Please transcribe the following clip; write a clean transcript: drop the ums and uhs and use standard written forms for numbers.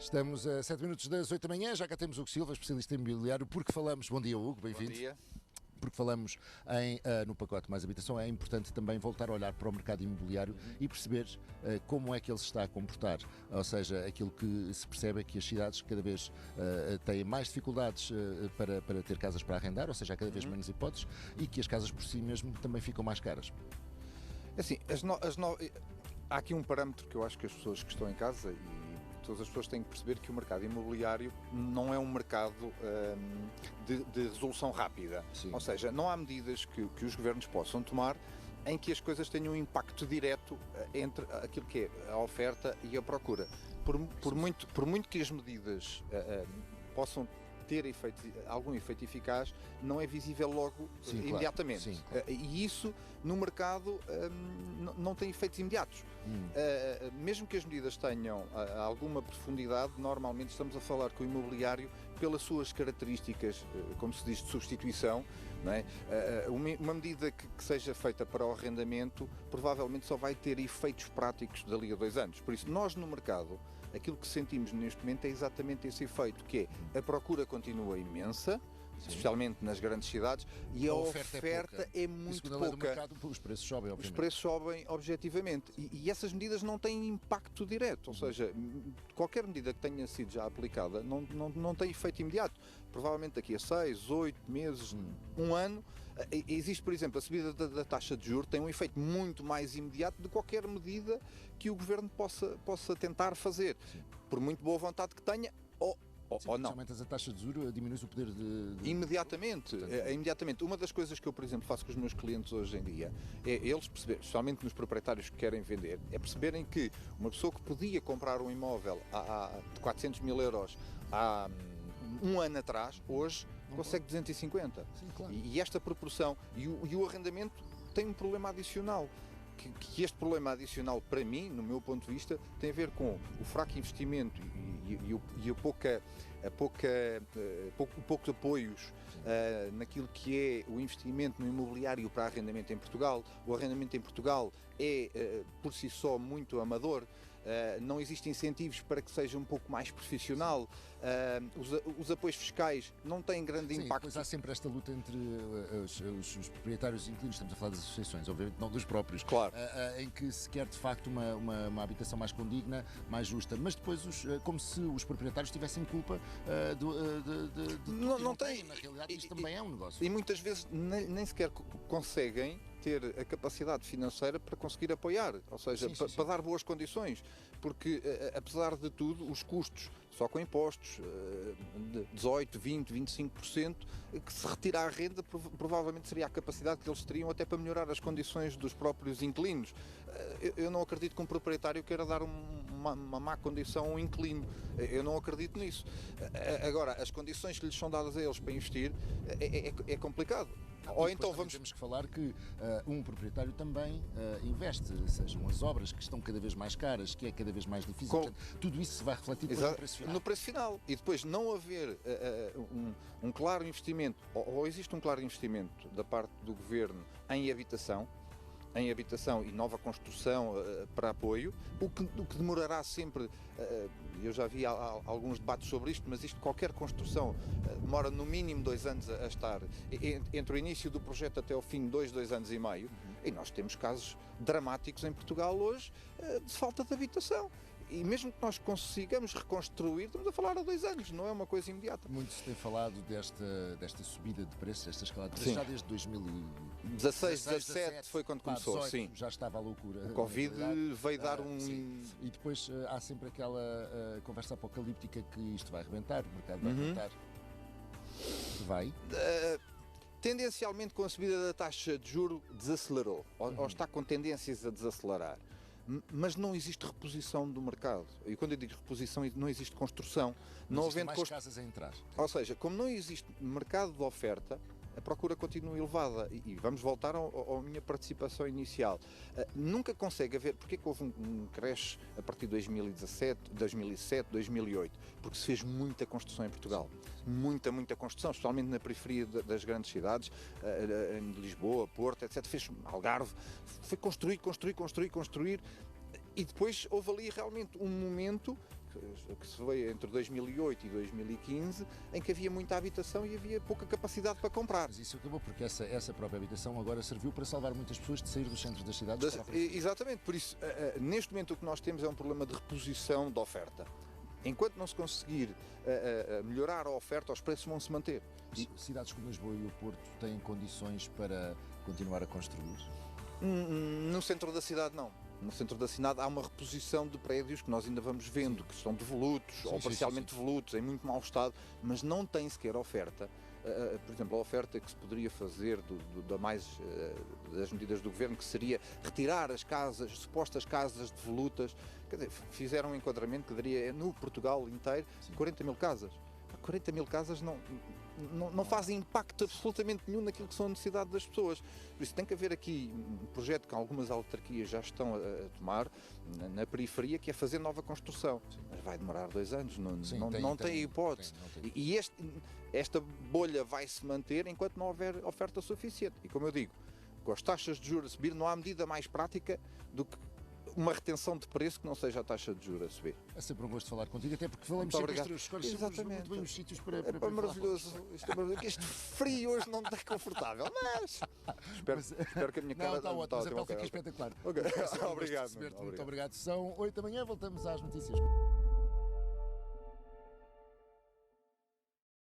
Estamos a 7 minutos das 8 da manhã, já cá temos Hugo Silva, especialista em imobiliário, porque falamos, bom dia Hugo, bem-vindo. Bom dia. Porque falamos no pacote Mais Habitação, é importante também voltar a olhar para o mercado imobiliário e perceber como é que ele se está a comportar. Ou seja, aquilo que se percebe é que as cidades cada vez têm mais dificuldades para ter casas para arrendar, ou seja, há cada vez menos hipóteses, e que as casas por si mesmo também ficam mais caras. Assim, há aqui um parâmetro que eu acho que as pessoas que estão em casa e todas as pessoas têm que perceber que o mercado imobiliário não é um mercado de resolução rápida. Sim. Ou seja, não há medidas que os governos possam tomar em que as coisas tenham um impacto direto entre aquilo que é a oferta e a procura. Por muito que as medidas possam ter algum efeito eficaz, não é visível logo imediatamente. Sim, claro. E isso no mercado não tem efeitos imediatos. Mesmo que as medidas tenham alguma profundidade, normalmente estamos a falar que o imobiliário, pelas suas características, como se diz, de substituição, não é? Uma medida que seja feita para o arrendamento provavelmente só vai ter efeitos práticos dali a 2 anos. Por isso, nós no mercado, aquilo que sentimos neste momento é exatamente esse efeito, que é a procura continua imensa, especialmente nas grandes cidades, e a oferta é muito pouca. Do mercado, os preços sobem, obviamente. Os preços sobem objetivamente e essas medidas não têm impacto direto, ou seja, qualquer medida que tenha sido já aplicada não tem efeito imediato. Provavelmente daqui a 6, 8 meses, um ano, existe, por exemplo, a subida da taxa de juros tem um efeito muito mais imediato de qualquer medida que o governo possa tentar fazer, por muito boa vontade que tenha ou não. Aumentas a taxa de juros, diminui o poder de... Imediatamente. Imediatamente. Uma das coisas que eu, por exemplo, faço com os meus clientes hoje em dia é eles perceberem, especialmente nos proprietários que querem vender, é perceberem que uma pessoa que podia comprar um imóvel de 400 mil euros há um ano atrás, hoje consegue 250. Sim, claro. E esta proporção, e o arrendamento tem um problema adicional. Que este problema adicional, para mim, no meu ponto de vista, tem a ver com o fraco investimento e o pouco de apoios naquilo que é o investimento no imobiliário para arrendamento em Portugal. O arrendamento em Portugal é, por si só, muito amador. Não existem incentivos para que seja um pouco mais profissional, os apoios fiscais não têm grande impacto. Depois há sempre esta luta entre os proprietários e inquilinos, estamos a falar das associações, obviamente não dos próprios, claro. Em que se quer de facto uma habitação mais condigna, mais justa, mas depois como se os proprietários tivessem culpa não tem. Na realidade isto também é um negócio. E muitas vezes nem sequer conseguem ter a capacidade financeira para conseguir apoiar, ou seja, para dar boas condições, porque apesar de tudo, os custos, só com impostos, de 18, 20, 25%, que se retira a renda, provavelmente seria a capacidade que eles teriam até para melhorar as condições dos próprios inquilinos. Eu não acredito que um proprietário queira dar uma má condição a um inquilino, eu não acredito nisso. Agora, as condições que lhes são dadas a eles para investir é complicado. Ou então temos que falar que um proprietário também investe, sejam as obras que estão cada vez mais caras, que é cada vez mais difícil. Portanto, tudo isso se vai refletir depois no preço final. No preço final. E depois não haver um claro investimento, ou existe um claro investimento da parte do governo em habitação e nova construção para apoio, o que demorará sempre, eu já vi alguns debates sobre isto, mas qualquer construção demora no mínimo 2 anos a estar, entre o início do projeto até o fim, 2 anos e meio, e nós temos casos dramáticos em Portugal hoje de falta de habitação. E mesmo que nós consigamos reconstruir, estamos a falar há 2 anos, não é uma coisa imediata. Muito se tem falado desta subida de preços, desta escala de preços, já desde 2016, 17 foi quando começou, 18, sim. Já estava a loucura. O Covid veio dar E depois há sempre aquela conversa apocalíptica que isto vai arrebentar, o mercado vai arrebentar. Vai? Tendencialmente, com a subida da taxa de juro, desacelerou, ou está com tendências a desacelerar. Mas não existe reposição do mercado. E quando eu digo reposição, não existe construção. Não havendo mais casas a entrar. Ou seja, como não existe mercado de oferta, a procura continua elevada. E vamos voltar à minha participação inicial. Nunca consegue haver... Porquê que houve um crash a partir de 2017, 2007, 2008? Porque se fez muita construção em Portugal. Muita construção, especialmente na periferia das grandes cidades, em Lisboa, Porto, etc. Fez Algarve. Foi construir. E depois houve ali realmente um momento que se veio entre 2008 e 2015, em que havia muita habitação e havia pouca capacidade para comprar. Mas isso acabou porque essa própria habitação agora serviu para salvar muitas pessoas de sair dos centros das cidades. Exatamente, por isso, neste momento o que nós temos é um problema de reposição da oferta. Enquanto não se conseguir melhorar a oferta, os preços vão se manter. Cidades como Lisboa e o Porto têm condições para continuar a construir? No centro da cidade, não. No centro da cidade há uma reposição de prédios que nós ainda vamos vendo, que estão devolutos ou parcialmente devolutos, em muito mau estado, mas não tem sequer oferta. Por exemplo, a oferta que se poderia fazer das medidas do Governo, que seria retirar as supostas casas devolutas, quer dizer, fizeram um enquadramento que daria no Portugal inteiro 40 mil casas. 40 mil casas não fazem impacto absolutamente nenhum naquilo que são a necessidade das pessoas. Por isso tem que haver aqui um projeto que algumas autarquias já estão a tomar na periferia, que é fazer nova construção. Mas vai demorar 2 anos, não tem hipótese. E esta bolha vai se manter enquanto não houver oferta suficiente. E como eu digo, com as taxas de juros a subir, não há medida mais prática do que uma retenção de preço que não seja a taxa de juros a subir. É sempre um gosto falar contigo, até porque falamos sempre entre os escolhas, muito bem os sítios para maravilhoso. Este frio hoje não está confortável, mas espero que a minha cara está ótimo, mas a pele fica espetacular. Okay. Obrigado. Muito obrigado. São 8 da manhã, voltamos às notícias.